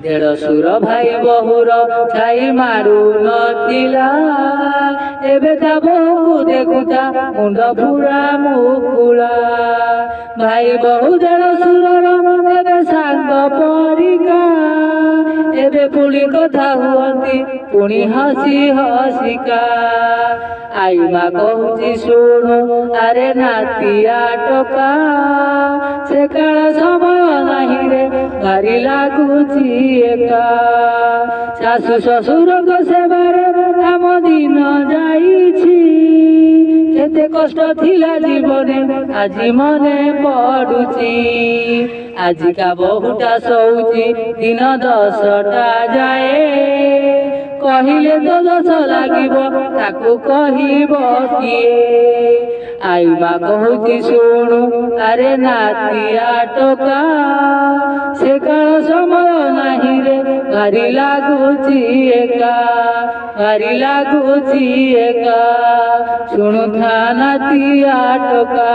ଦେଢ଼ଶୁର ଭାଇ ବହୁର ଛାଇ ମାରୁ ନଥିଲା, ଏବେ ତା ବୋହୂକୁ ଦେଖୁଥା ମୁଣ୍ଡ ପୁରା ମୁକୁଳା। ଭାଇ ବହୁ ଦେଢ଼ଶୁରର ଏବେ ସାଙ୍ଗ ପରିକା, ଏବେ ପୁଣି କଥା ହୁଅନ୍ତି ପୁଣି ହସି ହସିକା। ଆଇ ମା କହୁଛି ଶୁଣୁ ଆରେ ନାତିଆ ଟୋକା, ସେ କାଳ ସମୟ ନାହିଁ ରେ ଭାରି ଲାଗୁଛି ଏକା। ଶାଶୁ ଶ୍ୱଶୁରଙ୍କ ସେବାରେ ଆମ ଦିନ ଯାଇଛି, କେତେ କଷ୍ଟ ଥିଲା ଜୀବନେ ଆଜି ମନେ ପଡୁଛି। ଆଜିକା ବୋହୂଟା ଶୋଉଛି ଦିନ 10ଟା ଯାଏ, କହିଲେ ତ ଦୋଷ ଲାଗିବ ତାକୁ କହିବ କିଏ। ଆଇ ମା କହୁଛି ଶୁଣୁ ଆରେ ନାତିଆ ଟୋକା, ସେ କାଳ ସମୟ ନାହିଁ ରେ ଭାରି ଲାଗୁଛି ଏକା, ଭାରି ଲାଗୁଛି ଏକା। ଶୁଣୁଥା ନାତିଆ ଟୋକା।